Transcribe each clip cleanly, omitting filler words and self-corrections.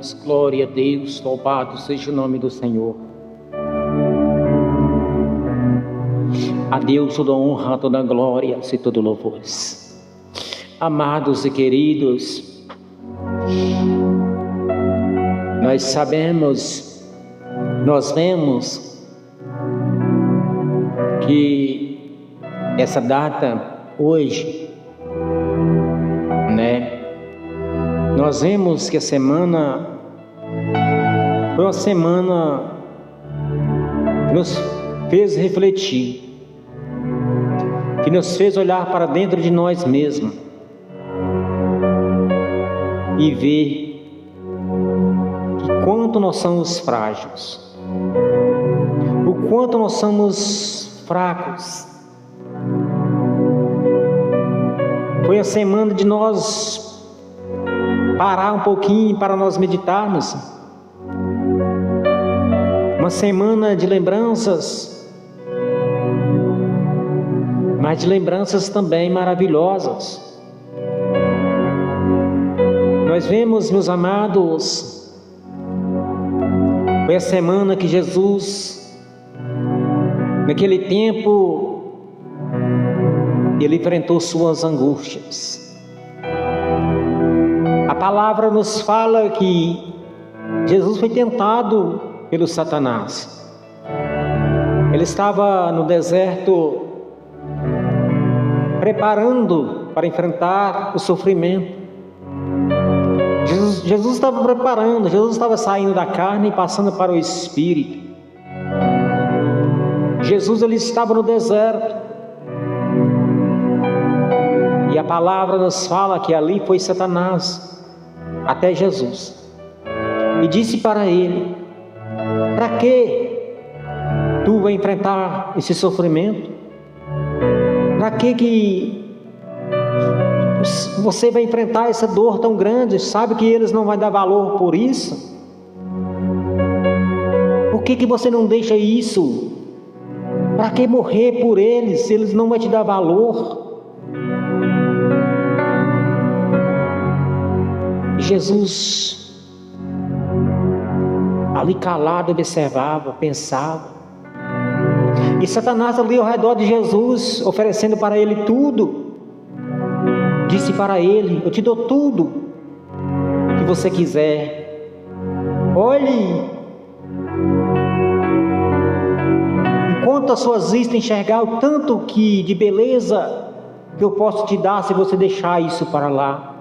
louvores. Glória a Deus, louvado seja o nome do Senhor. A Deus toda honra, toda glória e todo louvores. Amados e queridos, nós sabemos, nós vemos que essa data hoje, nós vemos que a semana foi uma semana que nos fez refletir, que nos fez olhar para dentro de nós mesmos e ver que quanto nós somos frágeis, o quanto nós somos fracos. Foi a semana de nós parar um pouquinho para nós meditarmos, uma semana de lembranças, mas de lembranças também maravilhosas. Nós vemos, meus amados, foi a semana que Jesus, naquele tempo, ele enfrentou suas angústias. A palavra nos fala que Jesus foi tentado pelo Satanás. Ele estava no deserto preparando para enfrentar o sofrimento. Jesus estava preparando, Jesus estava saindo da carne e passando para o Espírito. Jesus, ele estava no deserto. E a palavra nos fala que ali foi Satanás até Jesus e disse para ele: para que tu vai enfrentar esse sofrimento? Para que você vai enfrentar essa dor tão grande? Sabe que eles não vão dar valor por isso? Por que você não deixa isso? Para que morrer por eles se eles não vão te dar valor? Jesus, ali calado, observava, pensava. E Satanás ali ao redor de Jesus, oferecendo para ele tudo, disse para ele: eu te dou tudo que você quiser. Olhe, enquanto as suas vistas enxergar o tanto que de beleza que eu posso te dar se você deixar isso para lá.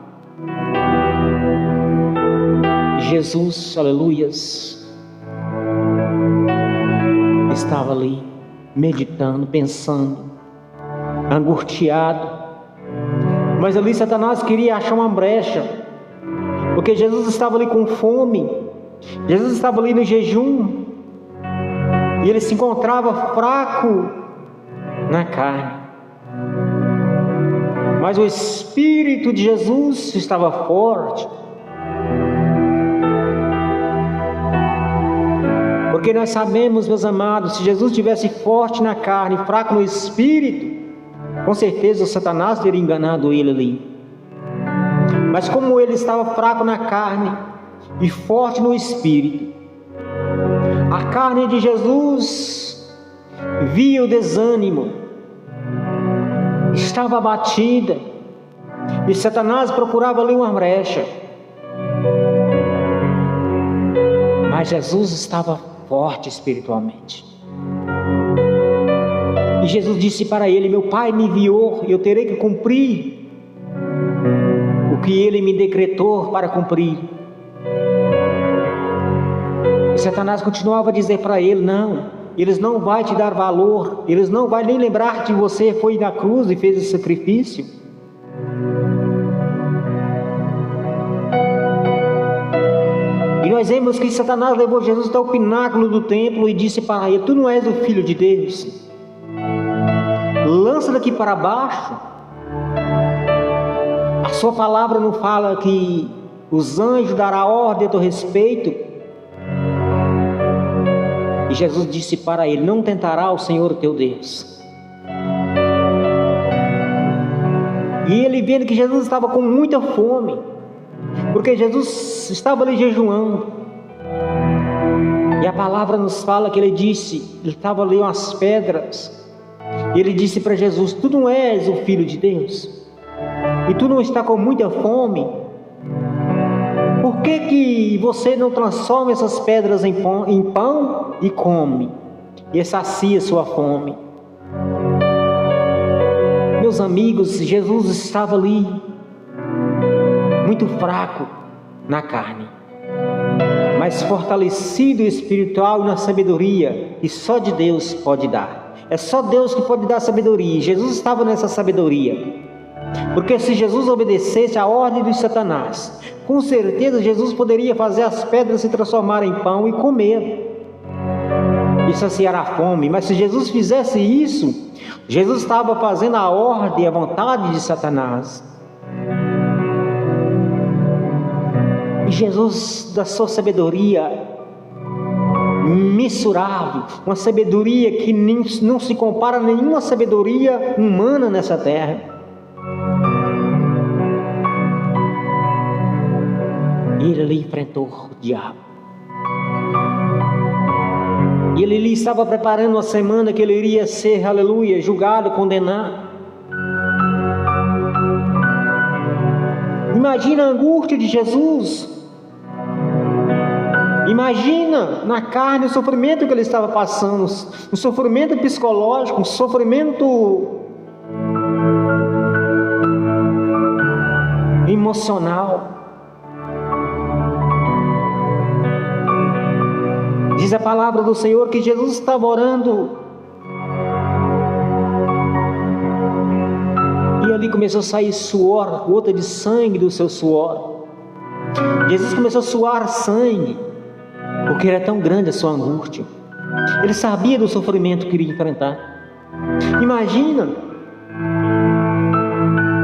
Jesus, aleluias, estava ali meditando, pensando, angustiado. Mas ali Satanás queria achar uma brecha, porque Jesus estava ali com fome, Jesus estava ali no jejum, e ele se encontrava fraco na carne. Mas o Espírito de Jesus estava forte. Porque nós sabemos, meus amados, se Jesus estivesse forte na carne, fraco no espírito, com certeza o Satanás teria enganado ele ali. Mas como ele estava fraco na carne e forte no espírito, a carne de Jesus via o desânimo, estava abatida, e Satanás procurava ali uma brecha. Mas Jesus estava forte espiritualmente. E Jesus disse para ele: meu Pai me enviou, eu terei que cumprir o que ele me decretou para cumprir. E Satanás continuava a dizer para ele: não, eles não vão te dar valor, eles não vão nem lembrar que você foi na cruz e fez esse sacrifício. E nós vemos que Satanás levou Jesus até o pináculo do templo e disse para ele: tu não és o Filho de Deus? Lança daqui para baixo. A sua palavra não fala que os anjos darão ordem a teu respeito? E Jesus disse para ele: não tentará o Senhor teu Deus. E ele, vendo que Jesus estava com muita fome, Porque Jesus estava ali jejuando. E a palavra nos fala que ele disse, ele estava ali umas pedras. E ele disse para Jesus: tu não és o Filho de Deus? E tu não está com muita fome? Por que você não transforma essas pedras em pão e come? E sacia sua fome. Meus amigos, Jesus estava ali, muito fraco na carne, mas fortalecido espiritual e na sabedoria que só de Deus pode dar. É só Deus que pode dar sabedoria. Jesus estava nessa sabedoria. Porque se Jesus obedecesse à ordem de Satanás, com certeza Jesus poderia fazer as pedras se transformarem em pão e comer e saciar a fome. Mas se Jesus fizesse isso, Jesus estava fazendo a ordem e a vontade de Satanás. E Jesus, da sua sabedoria mensurável, uma sabedoria que não se compara a nenhuma sabedoria humana nessa terra, ele ali enfrentou o diabo. E ele ali estava preparando uma semana que ele iria ser, aleluia, julgado, condenado. Imagina a angústia de Jesus. Imagina na carne o sofrimento que ele estava passando, um sofrimento psicológico, um sofrimento emocional. Diz a palavra do Senhor que Jesus estava orando e ali começou a sair suor, gota de sangue do seu suor. Jesus começou a suar sangue, porque era tão grande a sua angústia. Ele sabia do sofrimento que iria enfrentar. Imagina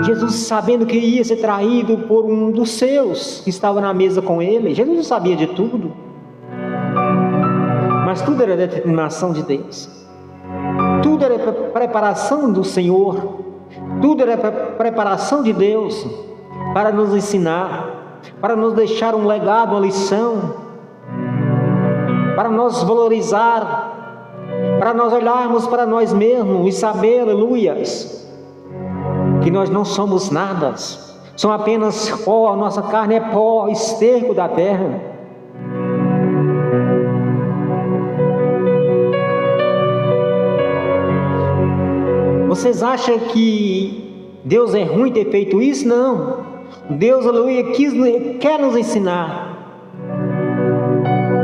Jesus sabendo que ia ser traído por um dos seus que estava na mesa com ele. Jesus não sabia de tudo, mas tudo era determinação de Deus. Tudo era preparação do Senhor. Tudo era preparação de Deus para nos ensinar, para nos deixar um legado, uma lição, para nós valorizar, para nós olharmos para nós mesmos e saber, aleluias, que nós não somos nada, somos apenas pó, a nossa carne é pó, esterco da terra. Vocês acham que Deus é ruim ter feito isso? Não. Deus, aleluia, quer nos ensinar.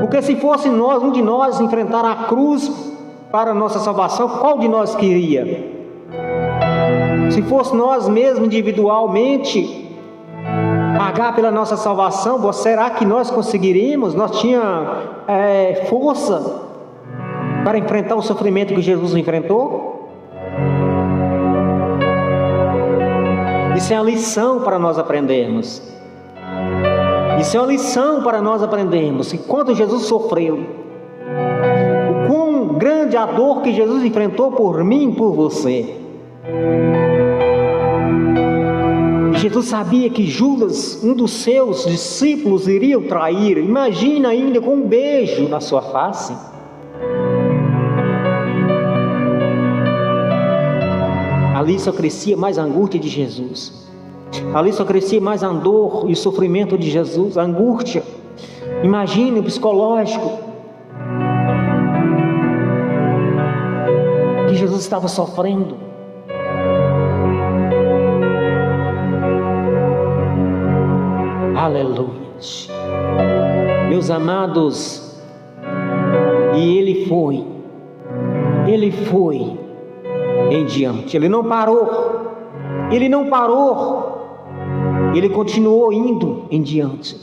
Porque se fosse nós, um de nós, enfrentar a cruz para a nossa salvação, qual de nós queria? Se fosse nós mesmos, individualmente, pagar pela nossa salvação, será que nós conseguiríamos? Nós tínhamos força para enfrentar o sofrimento que Jesus enfrentou? Isso é uma lição para nós aprendermos. Isso é uma lição para nós aprendermos. Enquanto Jesus sofreu, o quão grande a dor que Jesus enfrentou por mim e por você. E Jesus sabia que Judas, um dos seus discípulos, iria o trair. Imagina ainda com um beijo na sua face. Ali só crescia mais a angústia de Jesus. Ali só crescia mais a dor e o sofrimento de Jesus, a angústia. Imagine o psicológico que Jesus estava sofrendo. Aleluia. Meus amados, e ele foi em diante. Ele não parou, ele continuou indo em diante.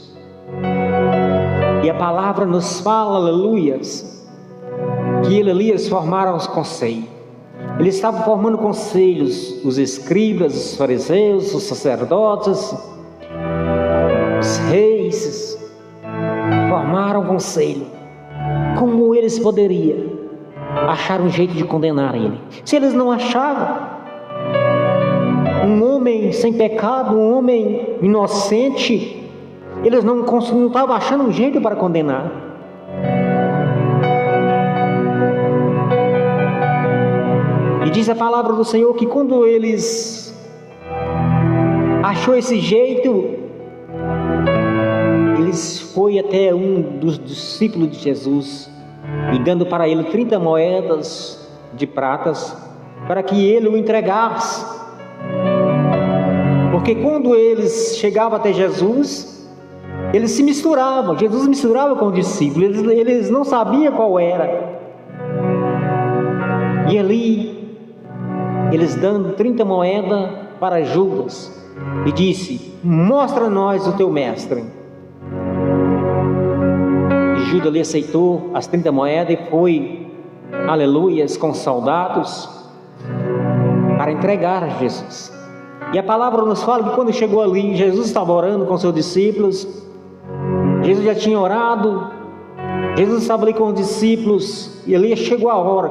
E a palavra nos fala, aleluias, que eles formaram os conselhos. Eles estavam formando conselhos, os escribas, os fariseus, os sacerdotes, os reis, formaram conselho. Como eles poderiam achar um jeito de condenar ele? Se eles não achavam, um homem sem pecado, um homem inocente, Eles não estavam achando um jeito para condenar. E diz a palavra do Senhor que quando eles achou esse jeito, eles foi até um dos discípulos de Jesus e dando para ele 30 moedas de pratas para que ele o entregasse. Porque quando eles chegavam até Jesus, eles se misturavam. Jesus misturava com os discípulos, eles não sabiam qual era. E ali, eles dando 30 moedas para Judas, e disse: mostra-nos o teu mestre. E Judas ali aceitou as 30 moedas e foi, aleluias, com soldados para entregar a Jesus. E a palavra nos fala que quando chegou ali, Jesus estava orando com seus discípulos. Jesus já tinha orado, Jesus estava ali com os discípulos, e ali chegou a hora.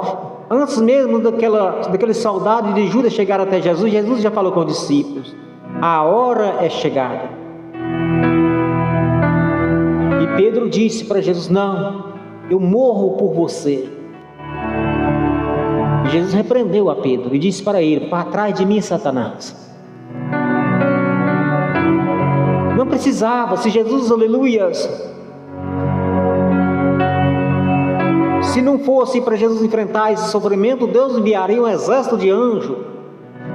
Antes mesmo daquele soldado de Judas chegar até Jesus, Jesus já falou com os discípulos: a hora é chegada. E Pedro disse para Jesus: não, eu morro por você. E Jesus repreendeu a Pedro e disse para ele: para trás de mim, Satanás. Não precisava, se Jesus, aleluias, se não fosse para Jesus enfrentar esse sofrimento, Deus enviaria um exército de anjos.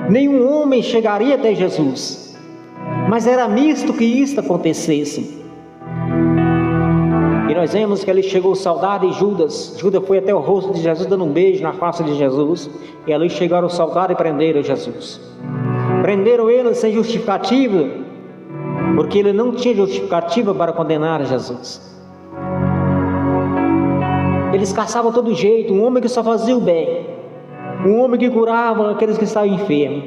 Nenhum homem chegaria até Jesus. Mas era misto que isso acontecesse. E nós vemos que ali chegou o soldado e Judas. Judas foi até o rosto de Jesus, dando um beijo na face de Jesus. E ali chegaram os soldados e prenderam Jesus. Prenderam ele sem justificativa, porque ele não tinha justificativa para condenar Jesus. Eles caçavam todo jeito, um homem que só fazia o bem, um homem que curava aqueles que estavam enfermos,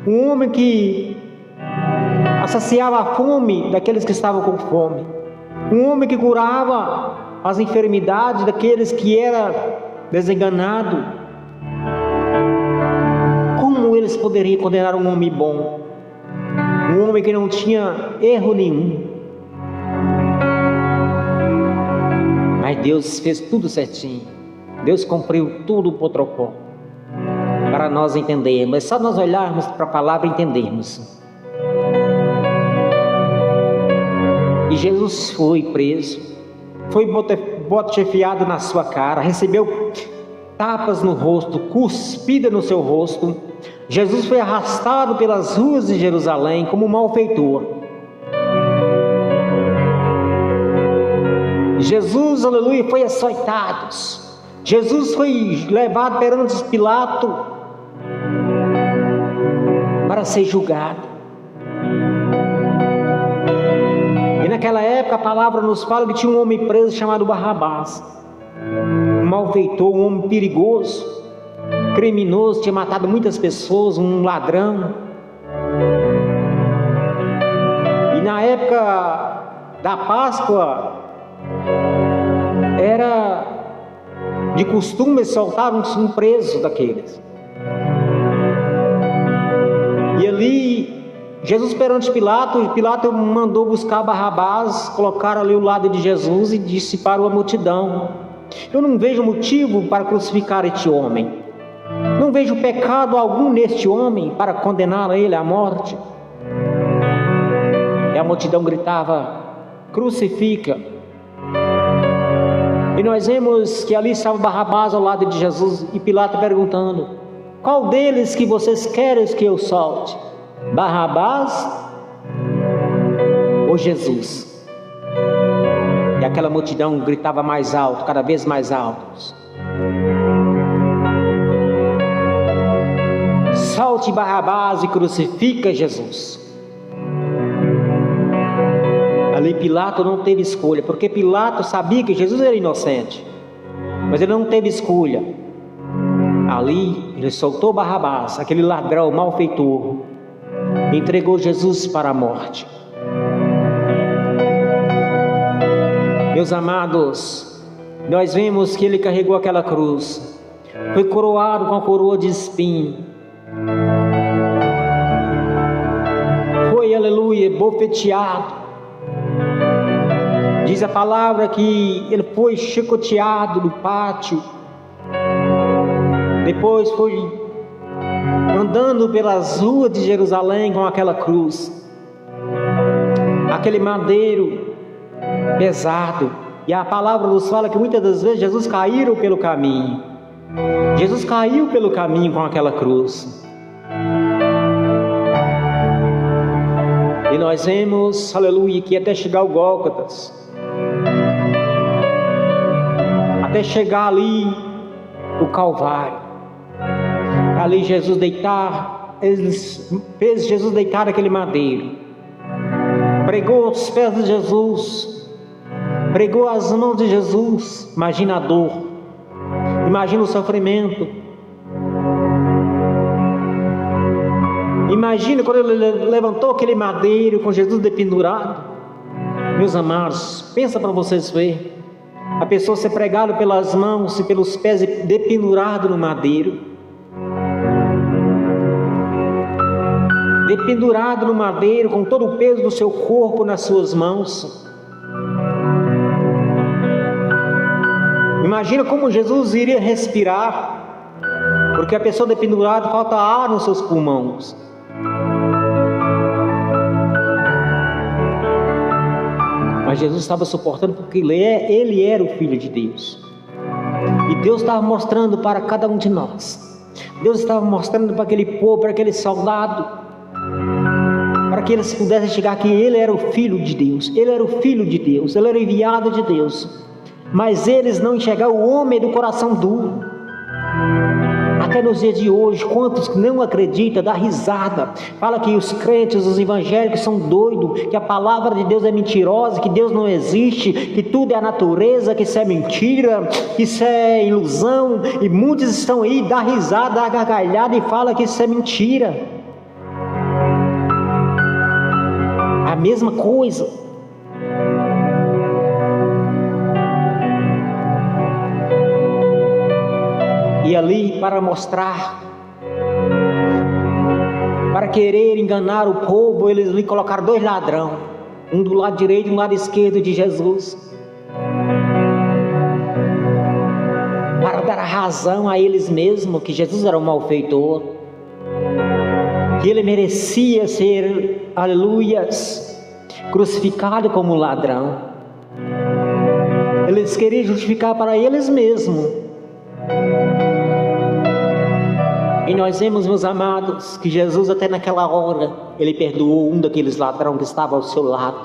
um homem que saciava a fome daqueles que estavam com fome, um homem que curava as enfermidades daqueles que eram desenganados. Como eles poderiam condenar um homem bom? Um homem que não tinha erro nenhum. Mas Deus fez tudo certinho. Deus cumpriu tudo o protocolo para nós entendermos. É só nós olharmos para a palavra e entendermos. E Jesus foi preso, foi botefiado na sua cara, recebeu tapas no rosto, cuspida no seu rosto. Jesus foi arrastado pelas ruas de Jerusalém como um malfeitor. Jesus, aleluia, foi açoitado. Jesus foi levado perante Pilato para ser julgado. E naquela época a palavra nos fala que tinha um homem preso chamado Barrabás, um malfeitor, um homem perigoso, criminoso, tinha matado muitas pessoas, um ladrão. E na época da Páscoa era de costume soltar um preso daqueles. E ali Jesus perante Pilato, e Pilato mandou buscar Barrabás, colocaram ali o lado de Jesus e disse para a multidão: eu não vejo motivo para crucificar este homem. Não vejo pecado algum neste homem para condenar ele à morte. E a multidão gritava: crucifica. E nós vemos que ali estava Barrabás ao lado de Jesus, e Pilato perguntando: qual deles que vocês querem que eu solte? Barrabás ou Jesus? E aquela multidão gritava mais alto, cada vez mais alto: solte Barrabás e crucifica Jesus. Ali Pilato não teve escolha, porque Pilato sabia que Jesus era inocente, mas ele não teve escolha. Ali ele soltou Barrabás, aquele ladrão malfeitor, e entregou Jesus para a morte. Meus amados, nós vemos que ele carregou aquela cruz, foi coroado com a coroa de espinho, foi, aleluia, bofeteado, Diz a palavra que ele foi chicoteado no pátio, depois foi andando pelas ruas de Jerusalém com aquela cruz, aquele madeiro pesado. E a palavra nos fala que muitas das vezes Jesus caiu pelo caminho. Jesus caiu pelo caminho com aquela cruz. E nós vemos, aleluia, que até chegar ao Gólgotas, até chegar ali o Calvário, ali Jesus deitar, fez Jesus deitar naquele madeiro, pregou os pés de Jesus, pregou as mãos de Jesus. Imagina a dor, imagina o sofrimento, imagina quando ele levantou aquele madeiro com Jesus dependurado. Meus amados, pensa para vocês verem, a pessoa ser pregada pelas mãos e pelos pés e dependurado no madeiro, dependurado no madeiro com todo o peso do seu corpo nas suas mãos. Imagina como Jesus iria respirar, porque a pessoa dependurada falta ar nos seus pulmões. Mas Jesus estava suportando porque ele era o Filho de Deus. E Deus estava mostrando para cada um de nós. Deus estava mostrando para aquele povo, para aquele soldado, para que eles pudessem chegar que ele era o Filho de Deus. Ele era o Filho de Deus, ele era o enviado de Deus. Mas eles não enxergaram o homem do coração duro. Até nos dias de hoje, quantos não acreditam, dá risada, fala que os crentes, os evangélicos são doidos, que a palavra de Deus é mentirosa, que Deus não existe, que tudo é a natureza, que isso é mentira, que isso é ilusão. E muitos estão aí, dá risada, dá gargalhada e fala que isso é mentira. A mesma coisa. E ali, para mostrar, para querer enganar o povo, eles lhe colocaram 2 ladrões, um do lado direito e um do lado esquerdo de Jesus, para dar a razão a eles mesmos que Jesus era um malfeitor, que ele merecia ser, aleluias, crucificado como ladrão. Eles queriam justificar para eles mesmos. E nós vemos, meus amados, que Jesus até naquela hora, ele perdoou um daqueles ladrões que estava ao seu lado,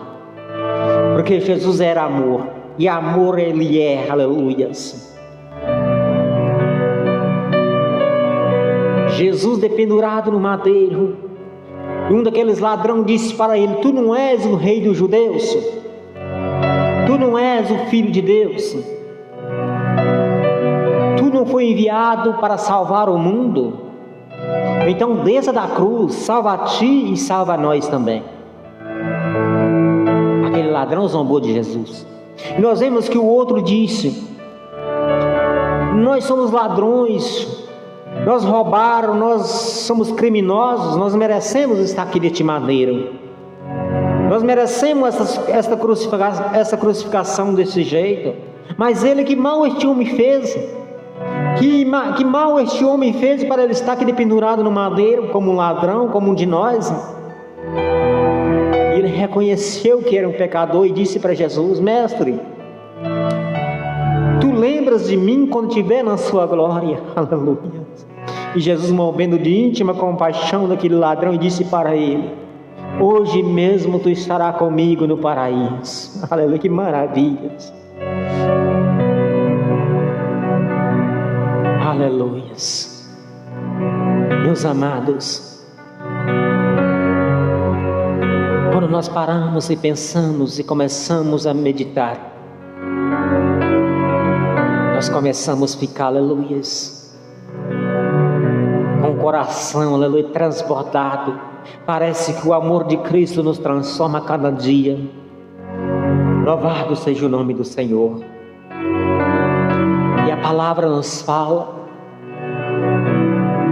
porque Jesus era amor, e amor ele é, aleluias. Jesus dependurado no madeiro, um daqueles ladrões disse para ele: tu não és o rei dos judeus? Tu não és o Filho de Deus? Tu não foi enviado para salvar o mundo? Então desça da cruz, salva a ti e salva a nós também. Aquele ladrão zombou de Jesus. E nós vemos que o outro disse: nós somos ladrões, nós roubaram, nós somos criminosos, nós merecemos estar aqui neste madeiro, nós merecemos essa crucificação desse jeito. Mas ele, que mal este homem fez, que mal este homem fez para ele estar aqui pendurado no madeiro como um ladrão, como um de nós. E ele reconheceu que era um pecador e disse para Jesus: mestre, tu lembras de mim quando estiver na sua glória? Aleluia. E Jesus, movendo de íntima compaixão daquele ladrão, e disse para ele: hoje mesmo tu estarás comigo no paraíso. Aleluia, que maravilhas. Aleluias. Meus amados, quando nós paramos e pensamos e começamos a meditar, nós começamos a ficar, aleluias, com o coração, aleluia, transbordado. Parece que o amor de Cristo nos transforma a cada dia. Louvado seja o nome do Senhor. E a palavra nos fala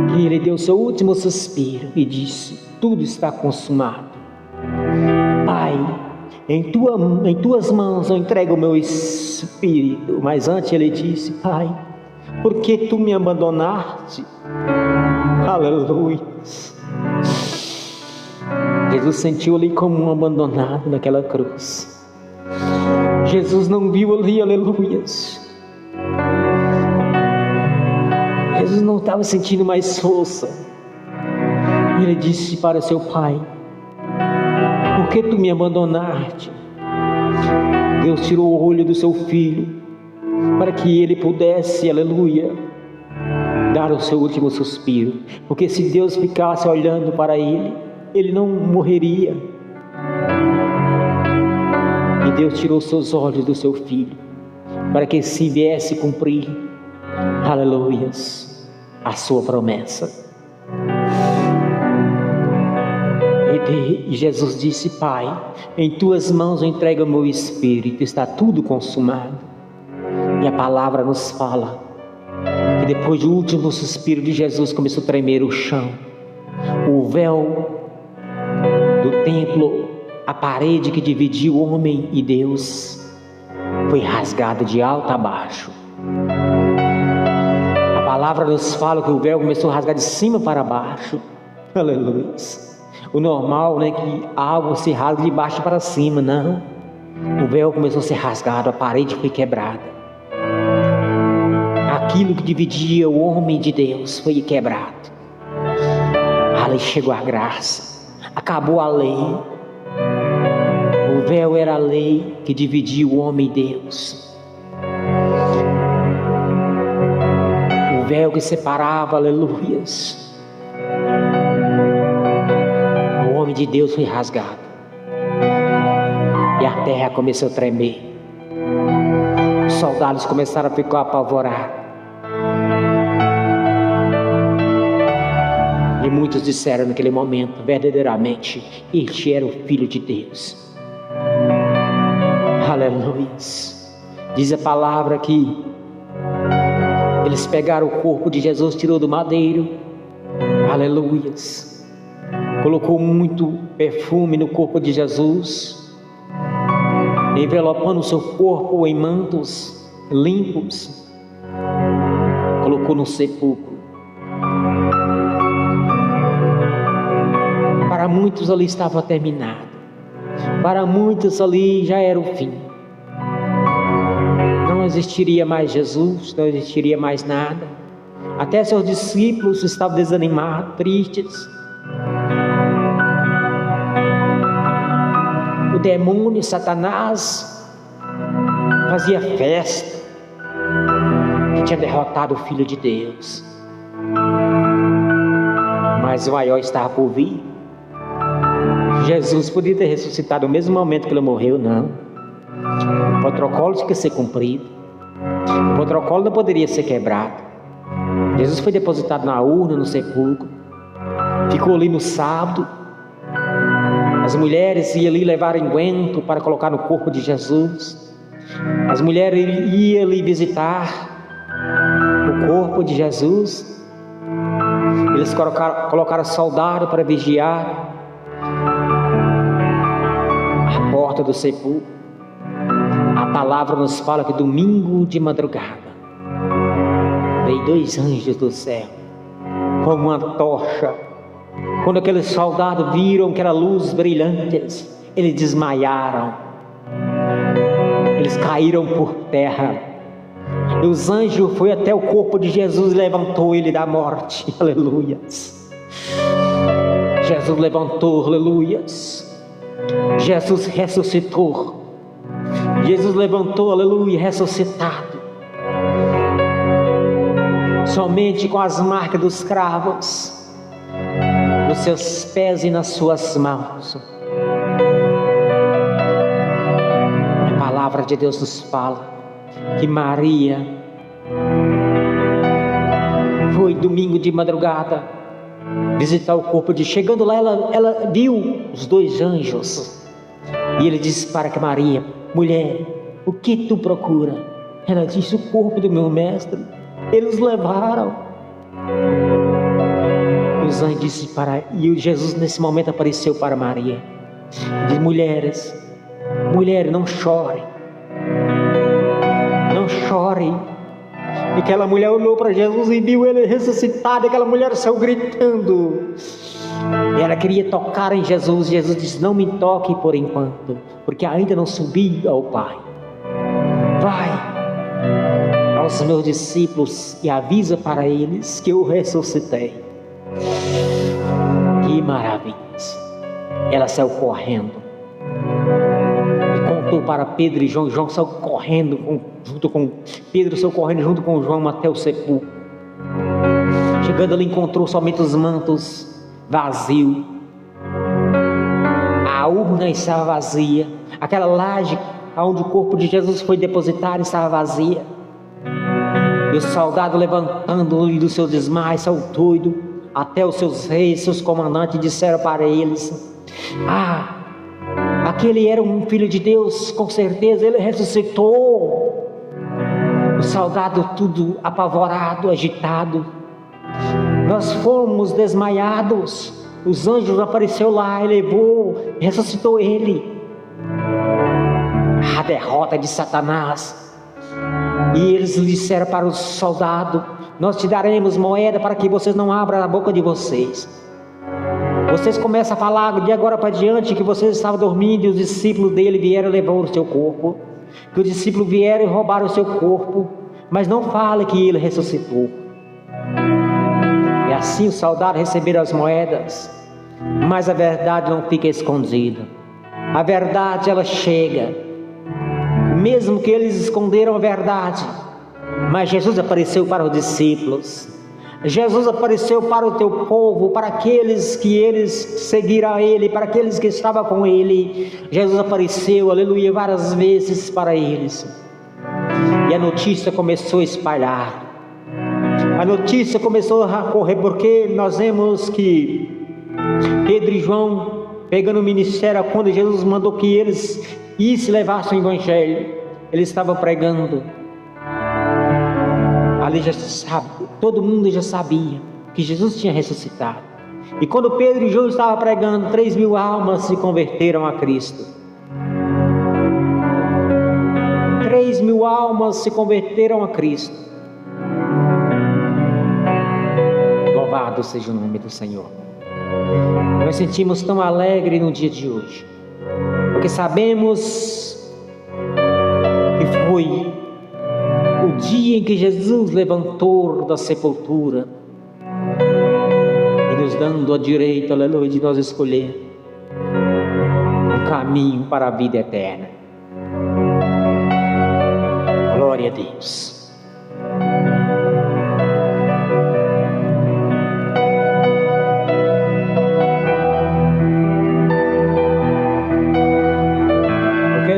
que ele deu seu último suspiro e disse: tudo está consumado. Pai, em tuas mãos eu entrego o meu espírito. Mas antes ele disse: Pai, por que tu me abandonaste? Aleluia. Jesus sentiu ali como um abandonado naquela cruz. Jesus não viu ali, aleluias. Jesus não estava sentindo mais força. Ele disse para seu pai: por que tu me abandonaste? Deus tirou o olho do seu filho para que ele pudesse, aleluia, dar o seu último suspiro. Porque se Deus ficasse olhando para ele, ele não morreria. E Deus tirou seus olhos do seu filho para que se viesse cumprir, aleluias, a sua promessa. E Jesus disse: Pai, em tuas mãos eu entrego o meu espírito, está tudo consumado. E a palavra nos fala que depois do último suspiro de Jesus começou a tremer o chão. O véu do templo, a parede que dividia o homem e Deus, foi rasgada de alto a baixo. A palavra nos fala que o véu começou a rasgar de cima para baixo. Aleluia. O normal, né, que algo se rasga de baixo para cima. Não. O véu começou a ser rasgado, a parede foi quebrada. Aquilo que dividia o homem de Deus foi quebrado. Ali chegou a graça. Acabou a lei. O véu era a lei que dividia o homem e Deus. O véu que separava, aleluias. O homem de Deus foi rasgado. E a terra começou a tremer. Os soldados começaram a ficar apavorados. E muitos disseram naquele momento: verdadeiramente, este era o Filho de Deus. Aleluia. Diz a palavra que eles pegaram o corpo de Jesus, tirou do madeiro. Aleluia. Colocou muito perfume no corpo de Jesus, envelopando o seu corpo em mantos limpos. Colocou no sepulcro. Para muitos ali estava terminado. Para muitos ali já era o fim. Não existiria mais Jesus, não existiria mais nada. Até seus discípulos estavam desanimados, tristes. O demônio, Satanás, fazia festa que tinha derrotado o Filho de Deus. Mas o maior estava por vir. Jesus podia ter ressuscitado no mesmo momento que ele morreu, não. O protocolo tinha que ser cumprido. O protocolo não poderia ser quebrado. Jesus foi depositado na urna, no sepulcro. Ficou ali no sábado. As mulheres iam ali levar unguento para colocar no corpo de Jesus. As mulheres iam ali visitar o corpo de Jesus. Eles colocaram soldado para vigiar a porta do sepulcro. A palavra nos fala que domingo de madrugada veio 2 anjos do céu com uma tocha. Quando aqueles soldados viram que era luz brilhantes, eles desmaiaram. Eles caíram por terra. E os anjos foram até o corpo de Jesus e levantou ele da morte. Aleluia. Jesus levantou, aleluia. Jesus ressuscitou. Jesus levantou, aleluia, ressuscitado. Somente com as marcas dos cravos nos seus pés e nas suas mãos. A palavra de Deus nos fala que Maria foi domingo de madrugada visitar o corpo de... Chegando lá, ela viu os 2 anjos. E ele disse para que Maria: mulher, o que tu procura? Ela disse: o corpo do meu mestre. Eles levaram. Os anjos disse para... E Jesus nesse momento apareceu para Maria. Diz: mulheres, mulher, não chore. Não chore. E aquela mulher olhou para Jesus e viu ele ressuscitado. E aquela mulher saiu gritando. E ela queria tocar em Jesus. Jesus disse: não me toque por enquanto, porque ainda não subi ao Pai. Vai aos meus discípulos e avisa para eles que eu ressuscitei. Que maravilha! Ela saiu correndo e contou para Pedro e João. E João saiu correndo junto com Pedro, saiu correndo junto com João até o sepulcro. Chegando ali, encontrou somente os mantos vazios. A urna estava vazia. Aquela laje onde o corpo de Jesus foi depositado estava vazia. E o soldado, levantando-lhe do seu desmaio, saiu doido até os seus reis, seus comandantes, disseram para eles: aquele era um filho de Deus, com certeza, ele ressuscitou. O soldado, tudo apavorado, agitado: nós fomos desmaiados, os anjos apareceu lá, elevou, ressuscitou ele. A derrota de Satanás. E eles lhe disseram para os soldados: nós te daremos moeda para que vocês não abram a boca de vocês. Vocês começam a falar de agora para diante que vocês estavam dormindo e os discípulos dele vieram levar o seu corpo, que os discípulos vieram e roubaram o seu corpo, mas não fale que ele ressuscitou. E assim os soldados receberam as moedas, mas a verdade não fica escondida. A verdade, ela chega. Mesmo que eles esconderam a verdade, mas Jesus apareceu para os discípulos. Jesus apareceu para o teu povo, para aqueles que eles seguiram a Ele, para aqueles que estavam com Ele. Jesus apareceu, aleluia, várias vezes para eles. E a notícia começou a espalhar. A notícia começou a correr, porque nós vemos que Pedro e João, pegando o ministério, quando Jesus mandou que eles se levassem o evangelho, eles estavam pregando. Ali já sabe, todo mundo já sabia que Jesus tinha ressuscitado. E quando Pedro e João estavam pregando, 3.000 almas se converteram a Cristo. 3.000 almas se converteram a Cristo. Louvado seja o nome do Senhor. Nós sentimos tão alegre no dia de hoje, porque sabemos que foi o dia em que Jesus levantou da sepultura e nos dando a direita, aleluia, de nós escolher um caminho para a vida eterna. Glória a Deus.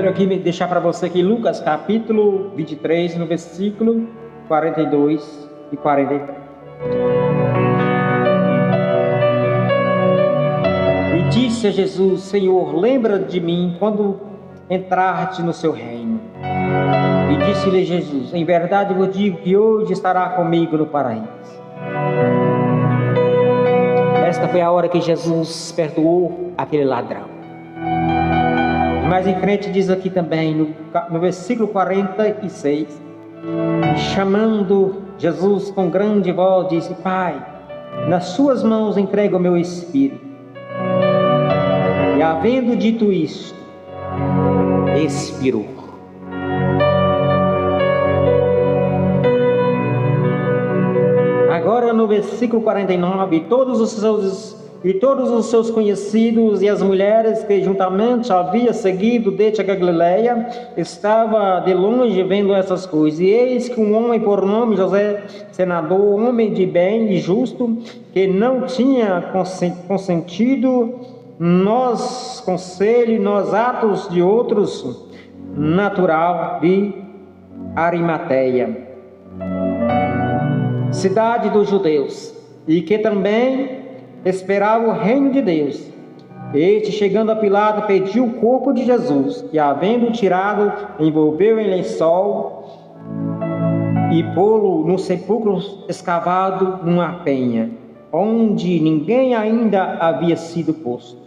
Aqui deixar para você aqui Lucas capítulo 23, no versículo 42 e 43. E disse a Jesus: Senhor, lembra de mim quando entraste no seu reino. E disse-lhe Jesus: em verdade vos digo que hoje estará comigo no paraíso. Esta foi a hora que Jesus perdoou aquele ladrão. Mais em frente diz aqui também, no versículo 46, chamando Jesus com grande voz, disse: Pai, nas suas mãos entrego o meu espírito. E havendo dito isto, expirou. Agora no versículo 49, todos os seus conhecidos e as mulheres que juntamente havia seguido desde a Galileia, estava de longe vendo essas coisas. E eis que um homem por nome José, senador, homem de bem e justo, que não tinha consentido nos conselhos, nos atos de outros, natural de Arimateia, cidade dos judeus, e que também esperava o reino de Deus. Este, chegando a Pilato, pediu o corpo de Jesus, e havendo tirado, envolveu em lençol e pô-lo no sepulcro escavado numa penha, onde ninguém ainda havia sido posto.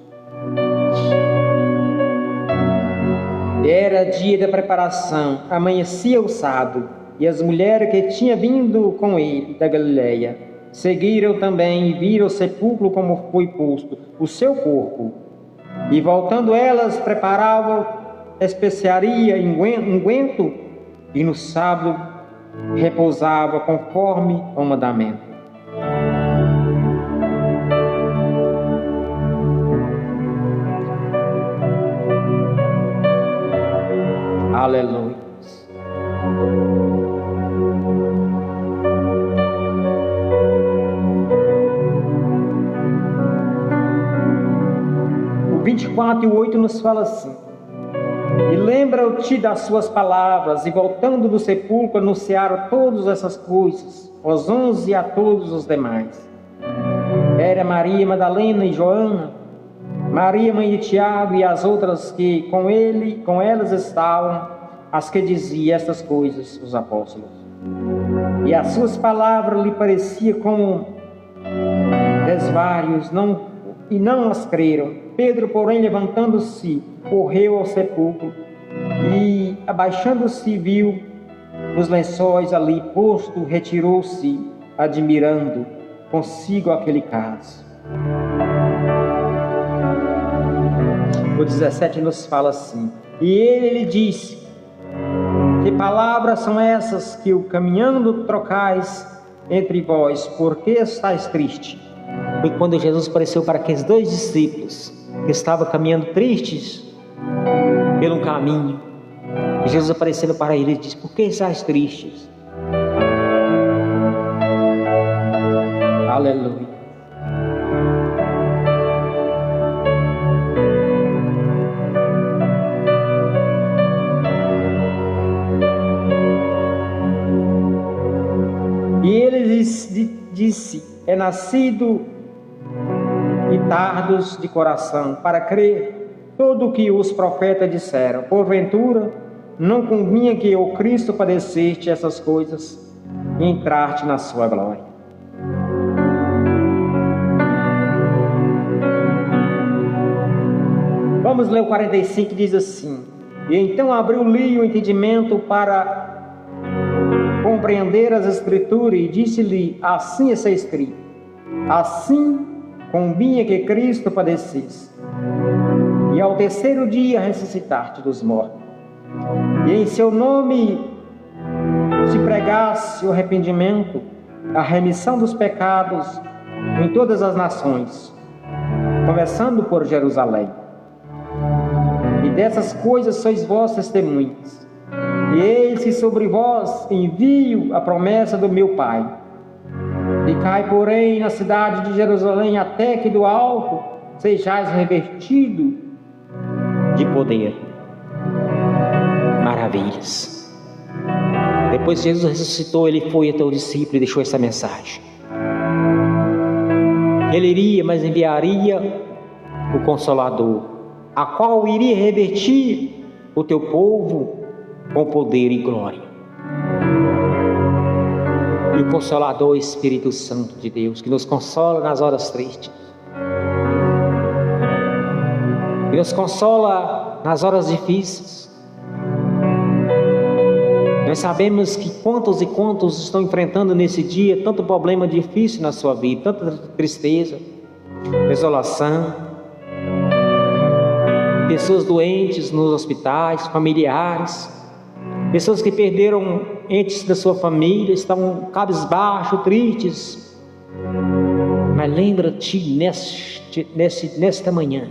Era dia da preparação, amanhecia o sábado, e as mulheres que tinham vindo com ele da Galileia seguiram também e viram o sepulcro como foi posto o seu corpo. E voltando elas, preparavam especiaria, unguento, e no sábado repousava conforme o mandamento. Aleluia. O 24 e o 8 nos fala assim: e lembra-te das suas palavras, e voltando do sepulcro anunciaram todas essas coisas, aos 11 e a todos os demais. Era Maria Madalena e Joana, Maria mãe de Tiago e as outras que com elas estavam, as que diziam estas coisas, os apóstolos. E as suas palavras lhe pareciam como desvários, e não as creram. Pedro, porém, levantando-se, correu ao sepulcro e, abaixando-se, viu os lençóis ali posto, retirou-se, admirando consigo aquele caso. O 17 nos fala assim: e ele lhe disse: que palavras são essas que o caminhando trocais entre vós? Por que estáis triste? Foi quando Jesus apareceu para aqueles 2 discípulos que estavam caminhando tristes pelo caminho. E Jesus aparecendo para eles disse: por que estáis tristes? Aleluia. E ele disse: é nascido e tardos de coração para crer tudo o que os profetas disseram. Porventura, não convinha que o Cristo padecesse essas coisas e entraste na sua glória. Vamos ler o 45, que diz assim: e então abriu-lhe o entendimento para compreender as Escrituras, e disse-lhe: assim está escrito, assim convinha que Cristo padecesse, e ao terceiro dia ressuscitaste dos mortos, e em seu nome se pregasse o arrependimento, a remissão dos pecados em todas as nações, começando por Jerusalém. E dessas coisas sois vós testemunhas. E eis que sobre vós envio a promessa do meu Pai. Ficai, porém, na cidade de Jerusalém, até que do alto sejais revestido de poder. Maravilhas. Depois que Jesus ressuscitou, ele foi até o discípulo e deixou essa mensagem. Ele iria, mas enviaria o Consolador, a qual iria revestir o teu povo com poder e glória. E o Consolador, o Espírito Santo de Deus, que nos consola nas horas tristes, que nos consola nas horas difíceis. Nós sabemos que quantos e quantos estão enfrentando nesse dia tanto problema difícil na sua vida, tanta tristeza, desolação, pessoas doentes nos hospitais, familiares, pessoas que perderam entes da sua família, estão cabisbaixo, tristes. Mas lembra-te nesta manhã,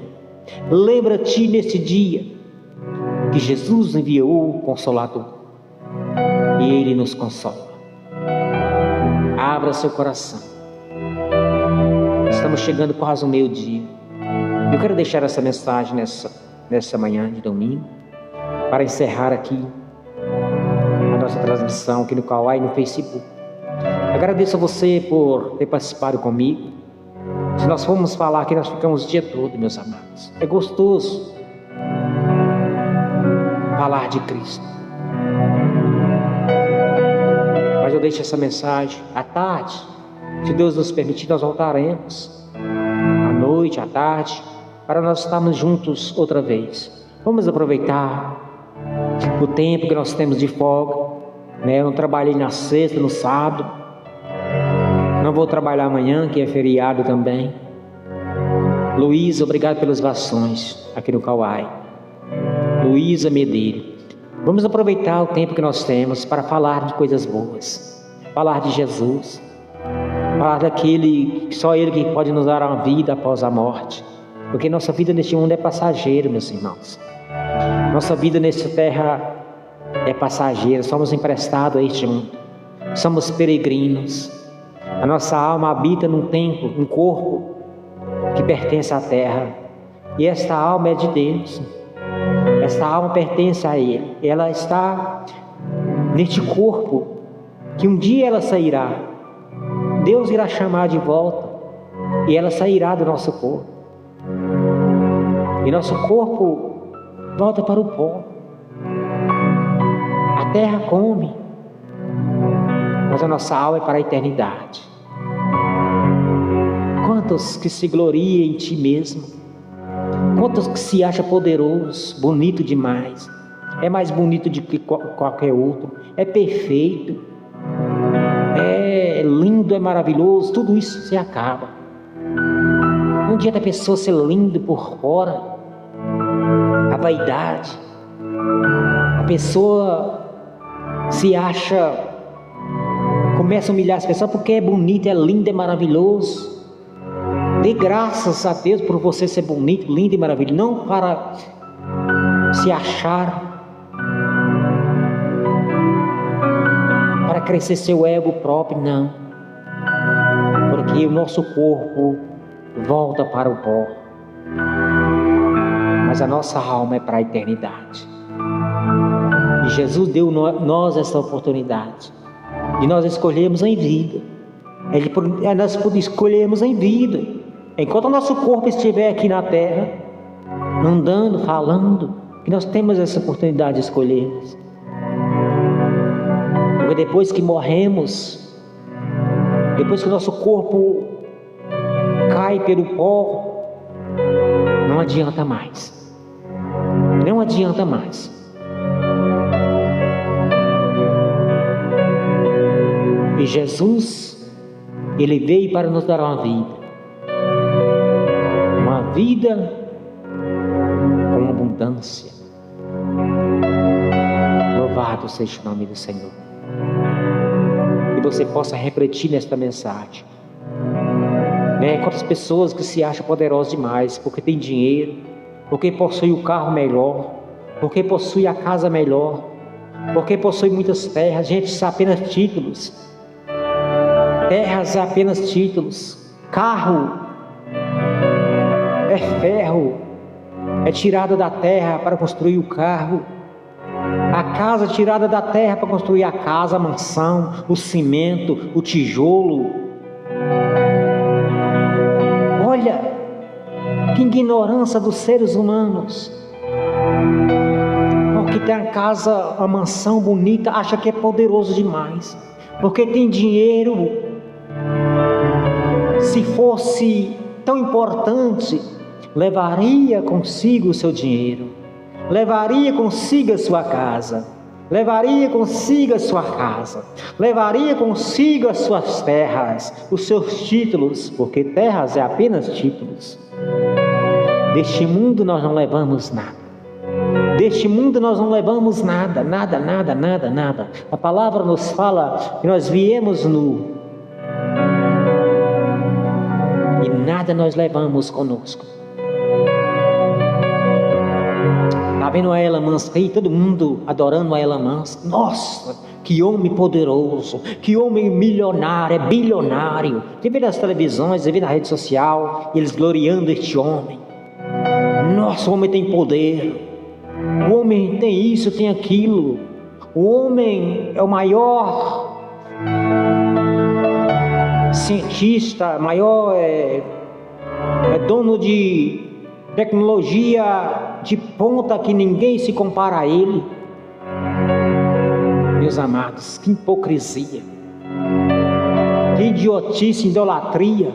lembra-te neste dia, que Jesus enviou o Consolador, e Ele nos consola. Abra seu coração. Estamos chegando quase ao meio-dia. Eu quero deixar essa mensagem nessa manhã de domingo, para encerrar aqui a nossa transmissão aqui no Kawai e no Facebook. Agradeço a você por ter participado comigo. Se nós formos falar aqui, nós ficamos o dia todo, meus amados. É gostoso falar de Cristo. Mas eu deixo essa mensagem à tarde. Se Deus nos permitir, nós voltaremos à noite, à tarde, para nós estarmos juntos outra vez. Vamos aproveitar o tempo que nós temos de folga, né? Eu não trabalhei na sexta, no sábado, não vou trabalhar amanhã, que é feriado também. Luísa, obrigado pelas vações aqui no Kauai. Luísa Medeiro. Vamos aproveitar o tempo que nós temos para falar de coisas boas, falar de Jesus, falar daquele, só Ele que pode nos dar uma vida após a morte, porque nossa vida neste mundo é passageira, meus irmãos. Nossa vida nesta terra é passageira, somos emprestados a este mundo, somos peregrinos. A nossa alma habita num templo, um corpo que pertence à terra, e esta alma é de Deus. Esta alma pertence a Ele. Ela está neste corpo que um dia ela sairá. Deus irá chamar de volta e ela sairá do nosso corpo. E nosso corpo volta para o pó. A terra come, mas a nossa alma é para a eternidade. Quantos que se gloriam em ti mesmo? Quantos que se acha poderoso, bonito demais, é mais bonito do que qualquer outro, é perfeito, é lindo, é maravilhoso, tudo isso se acaba. Não adianta a pessoa ser linda por fora, a vaidade, a pessoa se acha, começa a humilhar as pessoas porque é bonito, é lindo, é maravilhoso. Dê graças a Deus por você ser bonito, lindo e maravilhoso, não para se achar, para crescer seu ego próprio, não. Porque o nosso corpo volta para o pó, mas a nossa alma é para a eternidade. E Jesus deu nós essa oportunidade de nós escolhermos em vida. Nós escolhemos em vida. Enquanto o nosso corpo estiver aqui na terra, andando, falando, que nós temos essa oportunidade de escolhermos. Porque depois que morremos, depois que o nosso corpo cai pelo pó, não adianta mais. Não adianta mais. E Jesus, Ele veio para nos dar uma vida. Uma vida com abundância. Louvado seja o nome do Senhor. Que você possa refletir nesta mensagem. Quantas pessoas que se acham poderosas demais, porque tem dinheiro, porque possui o carro melhor, porque possui a casa melhor, porque possui muitas terras. Gente, são apenas títulos. Terras é apenas títulos. Carro é ferro, é tirada da terra para construir o carro. A casa é tirada da terra para construir a casa, a mansão, o cimento, o tijolo. Olha, que ignorância dos seres humanos. Porque tem a casa, a mansão bonita, acha que é poderoso demais. Porque tem dinheiro. Se fosse tão importante, levaria consigo o seu dinheiro, levaria consigo a sua casa, levaria consigo a sua casa, levaria consigo as suas terras, os seus títulos, porque terras é apenas títulos. Deste mundo nós não levamos nada. Deste mundo nós não levamos nada, nada, nada, nada, nada. A palavra nos fala que nós viemos nu. E nada nós levamos conosco. Está vendo a Elon Musk aí? Todo mundo adorando a Elon Musk. Nossa, que homem poderoso, que homem milionário, é bilionário. Você vê nas televisões, você vê na rede social, eles gloriando este homem. Nossa, o homem tem poder. O homem tem isso, tem aquilo. O homem é o maior cientista, maior é dono de tecnologia de ponta que ninguém se compara a ele. Meus amados, que hipocrisia, que idiotice, idolatria.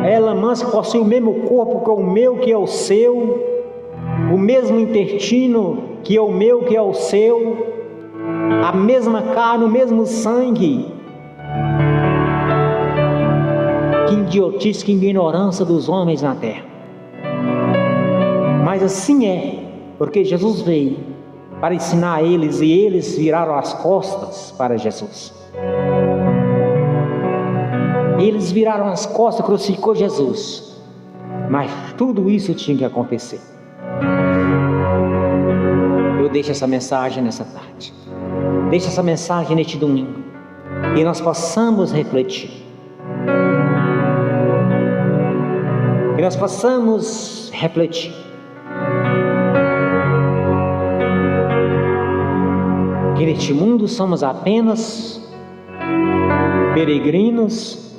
Elon Musk possui o mesmo corpo que o meu, que é o seu, o mesmo intestino que é o meu, que é o seu, a mesma carne, o mesmo sangue. Que idiotice, que ignorância dos homens na terra. Mas assim é, porque Jesus veio para ensinar a eles e eles viraram as costas para Jesus. Eles viraram as costas, crucificou Jesus. Mas tudo isso tinha que acontecer. Eu deixo essa mensagem nessa tarde. Deixo essa mensagem neste domingo. E nós possamos refletir. Que nós possamos refletir. Que neste mundo somos apenas peregrinos,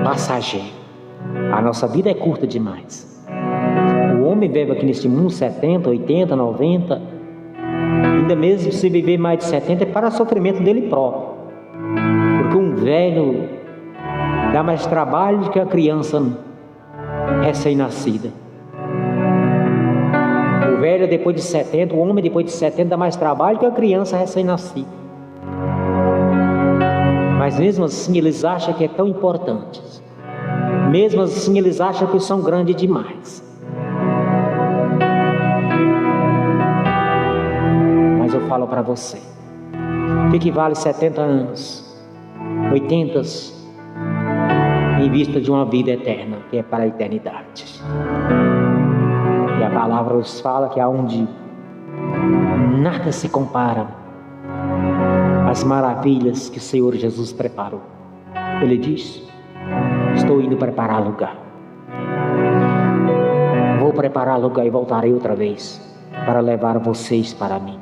passageiros. A nossa vida é curta demais. O homem vive aqui neste mundo 70, 80, 90. Ainda mesmo se viver mais de 70 é para sofrimento dele próprio. Porque um velho dá mais trabalho do que a criança recém-nascida. O velho depois de 70, o homem depois de 70 dá mais trabalho que a criança recém-nascida. Mas mesmo assim eles acham que é tão importante. Mesmo assim eles acham que são grandes demais. Mas eu falo para você, o que vale 70 anos, 80 em vista de uma vida eterna, que é para a eternidade. E a palavra nos fala que aonde nada se compara às maravilhas que o Senhor Jesus preparou. Ele diz: estou indo preparar lugar. Vou preparar lugar e voltarei outra vez para levar vocês para mim.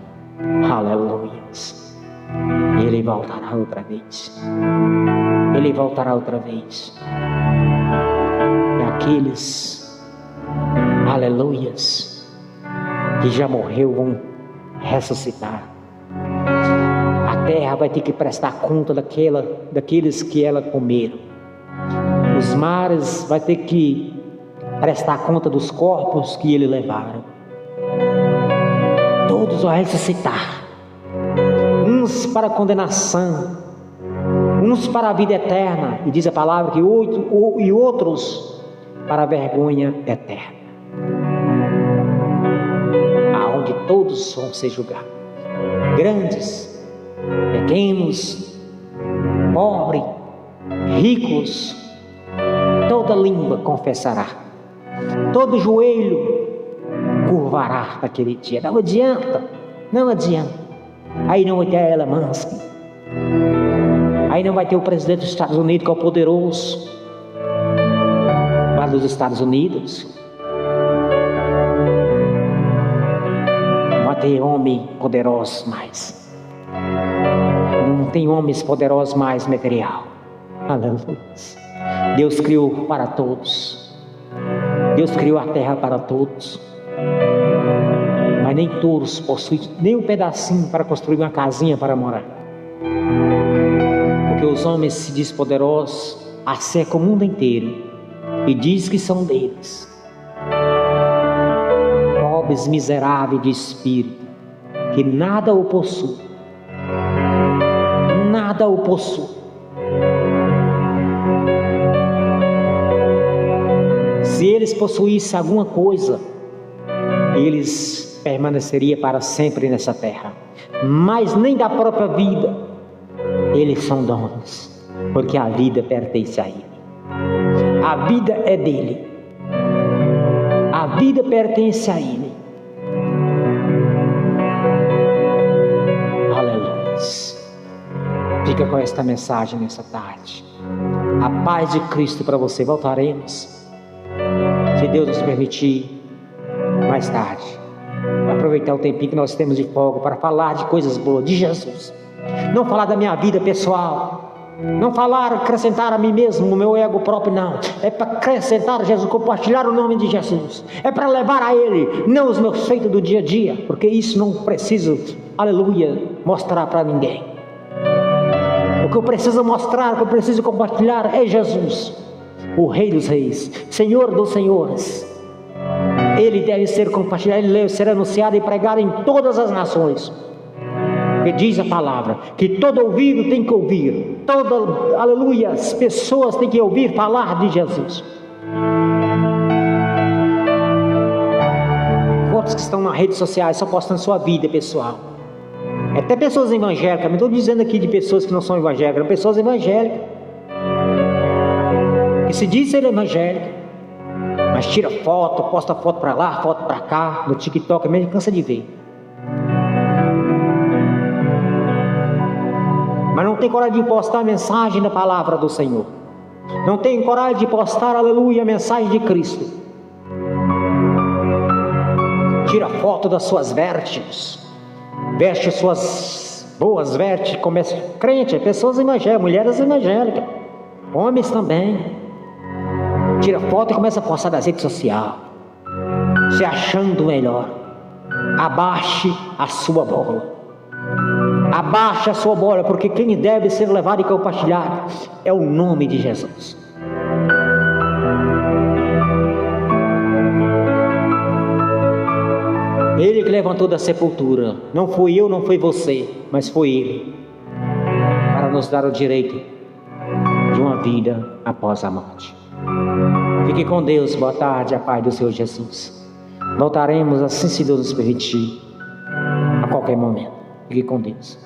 Aleluias. Ele voltará outra vez. Ele voltará outra vez. E aqueles, aleluias, que já morreu vão ressuscitar. A terra vai ter que prestar conta daqueles que ela comeram. Os mares vai ter que prestar conta dos corpos que ele levaram. Todos vão ressuscitar. Uns para a condenação, uns para a vida eterna, e diz a palavra que e outros para a vergonha eterna, aonde todos vão ser julgados, grandes, pequenos, pobres, ricos, toda língua confessará, todo joelho curvará naquele dia. Não adianta. Aí não vai ter a Elon Musk, aí não vai ter o presidente dos Estados Unidos, que é o poderoso lá dos Estados Unidos. Não vai ter homem poderoso mais. Não tem homens poderosos mais material. Aleluia. Deus criou para todos. Deus criou a terra para todos. Mas nem todos possuem nem um pedacinho para construir uma casinha para morar. Porque os homens se diz poderosos, acercam o mundo inteiro e diz que são deles. Pobres, miseráveis de espírito, que nada o possui. Nada o possui. Se eles possuíssem alguma coisa, eles permaneceriam para sempre nessa terra. Mas nem da própria vida eles são donos, porque a vida pertence a ele. A vida é dele. A vida pertence a ele. Aleluia. Fica com esta mensagem nessa tarde. A paz de Cristo para você. Voltaremos, se Deus nos permitir, mais tarde. Aproveitar o tempinho que nós temos de folga para falar de coisas boas, de Jesus. Não falar da minha vida pessoal. Não falar, acrescentar a mim mesmo, o meu ego próprio, não. É para acrescentar a Jesus, compartilhar o nome de Jesus. É para levar a Ele, não os meus feitos do dia a dia. Porque isso não preciso, aleluia, mostrar para ninguém. O que eu preciso mostrar, o que eu preciso compartilhar é Jesus, o Rei dos Reis, Senhor dos Senhores. Ele deve ser compartilhado, ele deve ser anunciado e pregado em todas as nações. Porque diz a palavra que todo ouvido tem que ouvir, aleluia, as pessoas têm que ouvir falar de Jesus. Outros que estão nas redes sociais só postando sua vida pessoal. Até pessoas evangélicas, não estou dizendo aqui de pessoas que não são evangélicas, pessoas evangélicas, que se diz ser evangélica, mas tira foto, posta foto para lá, foto para cá, no TikTok mesmo, cansa de ver. Mas não tem coragem de postar a mensagem da palavra do Senhor. Não tem coragem de postar, aleluia, a mensagem de Cristo. Tira foto das suas vestes, veste suas boas vestes, começa crente, pessoas evangélicas, mulheres evangélicas, homens também. Tira foto e começa a postar nas redes sociais, se achando melhor. Abaixe a sua bola. Abaixe a sua bola, porque quem deve ser levado e compartilhado é o nome de Jesus. Ele que levantou da sepultura, não fui eu, não foi você, mas foi Ele, para nos dar o direito de uma vida após a morte. Fique com Deus, boa tarde, a paz do Senhor Jesus. Voltaremos assim, se Deus nos permitir, a qualquer momento. Fique com Deus.